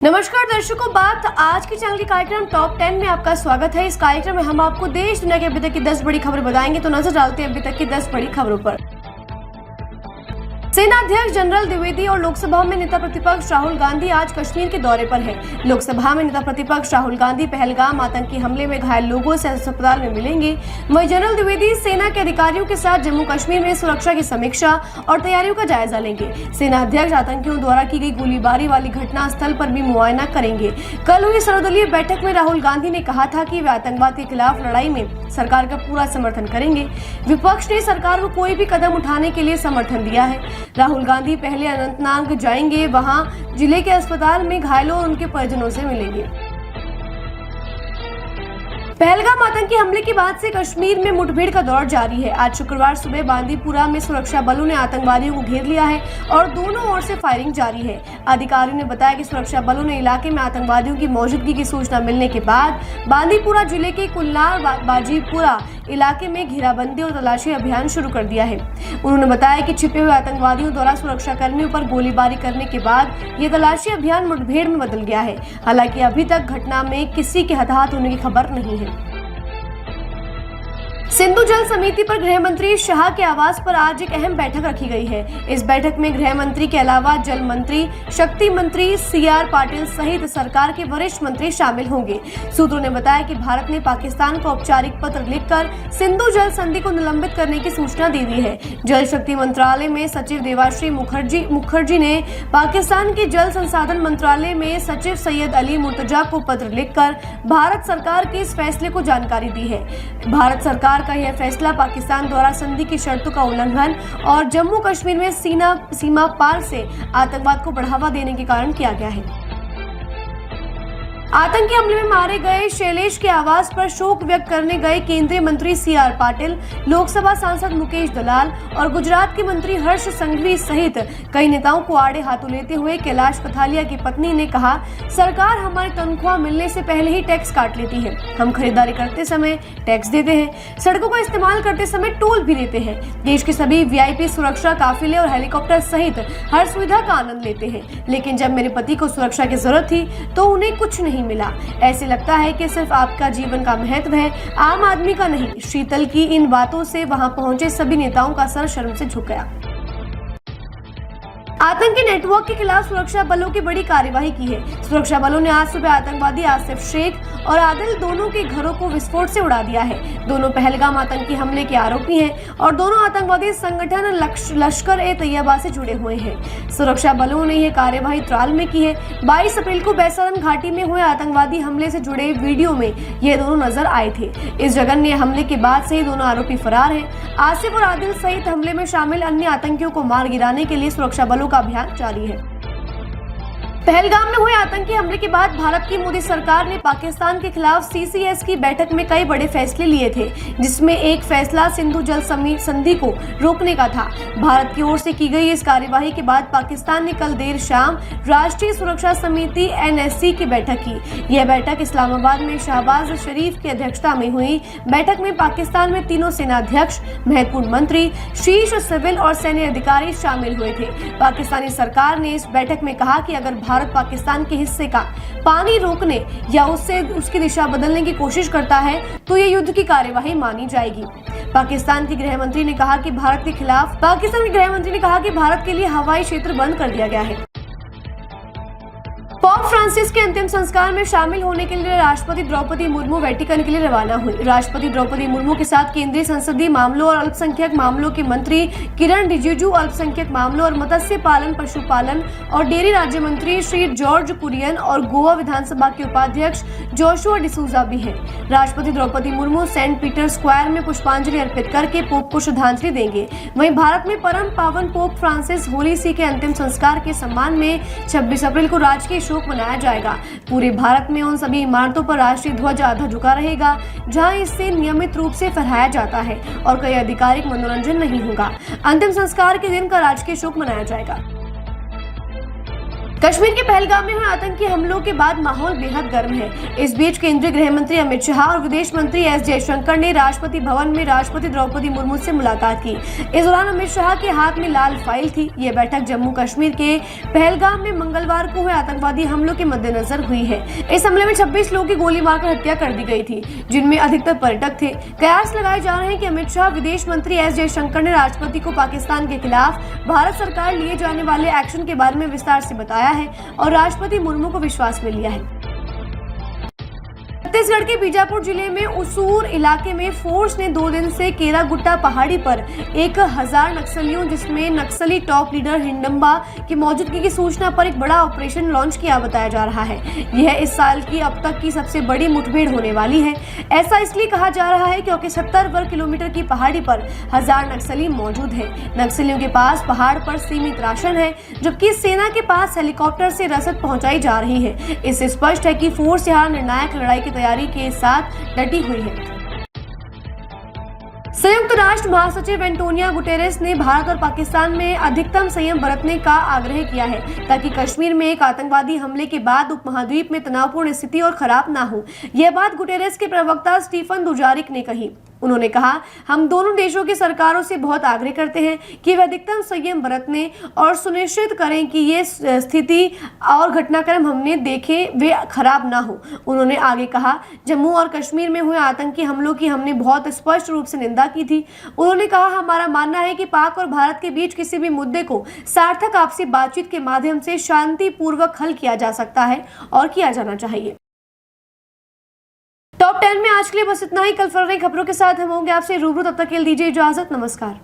नमस्कार दर्शकों, बात आज के चैनल के कार्यक्रम टॉप 10 में आपका स्वागत है। इस कार्यक्रम में हम आपको देश दुनिया की अभी तक की 10 बड़ी खबर बताएंगे। तो नजर डालते हैं अभी तक की 10 बड़ी खबरों पर। सेना अध्यक्ष जनरल द्विवेदी और लोकसभा में नेता प्रतिपक्ष राहुल गांधी आज कश्मीर के दौरे पर हैं। लोकसभा में नेता प्रतिपक्ष राहुल गांधी पहलगाम आतंकी हमले में घायल लोगों से अस्पताल में मिलेंगे। वहीं जनरल द्विवेदी सेना के अधिकारियों के साथ जम्मू कश्मीर में सुरक्षा की समीक्षा और तैयारियों का जायजा लेंगे। सेना अध्यक्ष आतंकियों द्वारा की गई गोलीबारी वाली घटना स्थल पर भी मुआयना करेंगे। कल हुई सर्वदलीय बैठक में राहुल गांधी ने कहा था कि वे आतंकवाद के खिलाफ लड़ाई में सरकार का पूरा समर्थन करेंगे। विपक्ष ने सरकार को कोई भी कदम उठाने के लिए समर्थन दिया है। राहुल गांधी पहले अनंतनाग जाएंगे, वहां जिले के अस्पताल में घायलों और उनके परिजनों से मिलेंगे। पहलगाम आतंकी हमले के बाद से कश्मीर में मुठभेड़ का दौर जारी है। आज शुक्रवार सुबह बांदीपुरा में सुरक्षा बलों ने आतंकवादियों को घेर लिया है और दोनों ओर से फायरिंग जारी है। अधिकारियों ने बताया कि सुरक्षा बलों ने इलाके में आतंकवादियों की मौजूदगी की सूचना मिलने के बाद बांदीपुरा जिले के कुल्लार बाजीपुरा इलाके में घेराबंदी और तलाशी अभियान शुरू कर दिया है। उन्होंने बताया कि छिपे हुए आतंकवादियों द्वारा सुरक्षा कर्मियों पर गोलीबारी करने के बाद ये तलाशी अभियान मुठभेड़ में बदल गया है। हालांकि अभी तक घटना में किसी के हताहत होने की खबर नहीं है। सिंधु जल समिति पर गृह मंत्री शाह के आवास पर आज एक अहम बैठक रखी गई है। इस बैठक में गृह मंत्री के अलावा जल मंत्री, शक्ति मंत्री CR पाटिल सहित सरकार के वरिष्ठ मंत्री शामिल होंगे। सूत्रों ने बताया कि भारत ने पाकिस्तान को औपचारिक पत्र लिखकर सिंधु जल संधि को निलंबित करने की सूचना दे दी है। जल शक्ति मंत्रालय में सचिव देवाश्री मुखर्जी ने पाकिस्तान के जल संसाधन मंत्रालय में सचिव सैयद अली मुर्तजा को पत्र लिखकर भारत सरकार के इस फैसले को जानकारी दी है। भारत सरकार का यह फैसला पाकिस्तान द्वारा संधि की शर्तों का उल्लंघन और जम्मू कश्मीर में सीमा पार से आतंकवाद को बढ़ावा देने के कारण किया गया है। आतंकी हमले में मारे गए शैलेश के आवास पर शोक व्यक्त करने गए केंद्रीय मंत्री CR पाटिल, लोकसभा सांसद मुकेश दलाल और गुजरात के मंत्री हर्ष संघवी सहित कई नेताओं को आड़े हाथों लेते हुए कैलाश कथालिया की पत्नी ने कहा, सरकार हमारी तनख्वाह मिलने से पहले ही टैक्स काट लेती है। हम खरीदारी करते समय टैक्स देते हैं, सड़कों का इस्तेमाल करते समय टोल भी देते हैं। देश के सभी VIP सुरक्षा काफिले और हेलीकॉप्टर सहित हर सुविधा का आनंद लेते हैं, लेकिन जब मेरे पति को सुरक्षा की जरूरत थी तो उन्हें कुछ नहीं मिला। ऐसे लगता है कि सिर्फ आपका जीवन का महत्व है, आम आदमी का नहीं। शीतल की इन बातों से वहां पहुंचे सभी नेताओं का सर शर्म से झुक गया। आतंकी नेटवर्क के खिलाफ सुरक्षा बलों की बड़ी कार्यवाही की है। सुरक्षा बलों ने आज सुबह आतंकवादी आसिफ शेख और आदिल दोनों के घरों को विस्फोट से उड़ा दिया है। दोनों पहलगाम आतंकी हमले के आरोपी हैं और दोनों आतंकवादी संगठन लश्कर-ए-तैयबा से जुड़े हुए हैं। सुरक्षा बलों ने यह कार्यवाही त्राल में की है। 22 अप्रैल को बैसारन घाटी में हुए आतंकवादी हमले से जुड़े वीडियो में ये दोनों नजर आए थे। इस जघन्य हमले के बाद से ही दोनों आरोपी फरार हैं। आसिफ और आदिल सहित हमले में शामिल अन्य आतंकियों को मार गिराने के लिए सुरक्षा बलों का अभियान जारी है। पहलगाम में हुए आतंकी हमले के बाद भारत की मोदी सरकार ने पाकिस्तान के खिलाफ CCS की बैठक में कई बड़े फैसले लिए थे, जिसमें एक फैसला सिंधु जल संधि को रोकने का था। भारत की ओर से की गई इस कार्यवाही के बाद पाकिस्तान ने कल देर शाम राष्ट्रीय सुरक्षा समिति NSC की बैठक की। यह बैठक इस्लामाबाद में शहबाज शरीफ की अध्यक्षता में हुई। बैठक में पाकिस्तान में तीनों सेनाध्यक्ष, महत्वपूर्ण मंत्री, शीर्ष सिविल और सैन्य अधिकारी शामिल हुए थे। पाकिस्तानी सरकार ने इस बैठक में कहा कि अगर भारत पाकिस्तान के हिस्से का पानी रोकने या उसकी दिशा बदलने की कोशिश करता है तो ये युद्ध की कार्यवाही मानी जाएगी। पाकिस्तान के गृह मंत्री ने कहा कि भारत के लिए हवाई क्षेत्र बंद कर दिया गया है। पोप फ्रांसिस के अंतिम संस्कार में शामिल होने के लिए राष्ट्रपति द्रौपदी मुर्मू वेटिकन के लिए रवाना हुई। राष्ट्रपति द्रौपदी मुर्मू के साथ केंद्रीय संसदीय मामलों और अल्पसंख्यक मामलों के मंत्री किरण रिजिजू, अल्पसंख्यक मामलों और मत्स्य पालन, पशुपालन और डेयरी राज्य मंत्री श्री जॉर्ज कुरियन और गोवा विधानसभा के उपाध्यक्ष जोशुआ डिसूजा भी हैं। राष्ट्रपति Droupadi Murmu Saint Peter Square में पुष्पांजलि अर्पित करके पोप को श्रद्धांजलि देंगे। वहीं भारत में परम पावन पोप फ्रांसिस होली सी के अंतिम संस्कार के सम्मान में 26 अप्रैल को राजकीय शोक मनाया जाएगा। पूरे भारत में उन सभी इमारतों पर राष्ट्रीय ध्वज आधा झुका रहेगा जहां इससे नियमित रूप से फहराया जाता है और कोई आधिकारिक मनोरंजन नहीं होगा। अंतिम संस्कार के दिन का राजकीय शोक मनाया जाएगा। कश्मीर के पहलगाम में हुए आतंकी हमलों के बाद माहौल बेहद गर्म है। इस बीच केंद्रीय गृह मंत्री अमित शाह और विदेश मंत्री एस जयशंकर ने राष्ट्रपति भवन में राष्ट्रपति द्रौपदी मुर्मू से मुलाकात की। इस दौरान अमित शाह के हाथ में लाल फाइल थी। ये बैठक जम्मू कश्मीर के पहलगाम में मंगलवार को हुए आतंकवादी हमलों के मद्देनजर हुई है। इस हमले में 26 लोगों की गोली मारकर हत्या कर दी गई थी, जिनमें अधिकतर पर्यटक थे। कयास लगाए जा रहे हैं कि अमित शाह, विदेश मंत्री एस जयशंकर ने राष्ट्रपति को पाकिस्तान के खिलाफ भारत सरकार लिए जाने वाले एक्शन के बारे में विस्तार से बताया है और राष्ट्रपति मुर्मू को विश्वास में लिया है। छत्तीसगढ़ के बीजापुर जिले में उसूर इलाके में फोर्स ने 2 दिन से केरागुट्टा पहाड़ी पर 1000 नक्सलियों, जिसमें नक्सली टॉप लीडर हिंडम्बा की मौजूदगी की सूचना पर एक बड़ा ऑपरेशन लॉन्च किया बताया जा रहा है। यह इस साल की अब तक की सबसे बड़ी मुठभेड़ होने वाली है। ऐसा इसलिए कहा जा रहा है क्योंकि 70 वर्ग किलोमीटर की पहाड़ी पर 1000 नक्सली मौजूद है। नक्सलियों के पास पहाड़ पर सीमित राशन है, जबकि सेना के पास हेलीकॉप्टर से रसद पहुंचाई जा रही है। इससे स्पष्ट है कि फोर्स यहाँ निर्णायक लड़ाई की तैयारी के साथ डटी हुई है। संयुक्त राष्ट्र महासचिव एंटोनियो गुटेरेस ने भारत और पाकिस्तान में अधिकतम संयम बरतने का आग्रह किया है, ताकि कश्मीर में एक आतंकवादी हमले के बाद उपमहाद्वीप में तनावपूर्ण स्थिति और खराब ना हो। यह बात गुटेरेस के प्रवक्ता स्टीफन दुजारिक ने कही। उन्होंने कहा, हम दोनों देशों की सरकारों से बहुत आग्रह करते हैं कि वे अधिकतम संयम बरतने और सुनिश्चित करें कि ये स्थिति और घटनाक्रम हमने देखे वे खराब ना हो। उन्होंने आगे कहा, जम्मू और कश्मीर में हुए आतंकी हमलों की हमने बहुत स्पष्ट रूप से निंदा की थी। उन्होंने कहा, हमारा मानना है कि पाक और भारत के बीच किसी भी मुद्दे को सार्थक आपसी बातचीत के माध्यम से शांतिपूर्वक हल किया जा सकता है और किया जाना चाहिए। टॉप 10 में आज के लिए बस इतना ही। कल फिर नई खबरों के साथ हम होंगे आपसे रूबरू। तब तक के लिए दीजिए इजाजत। नमस्कार।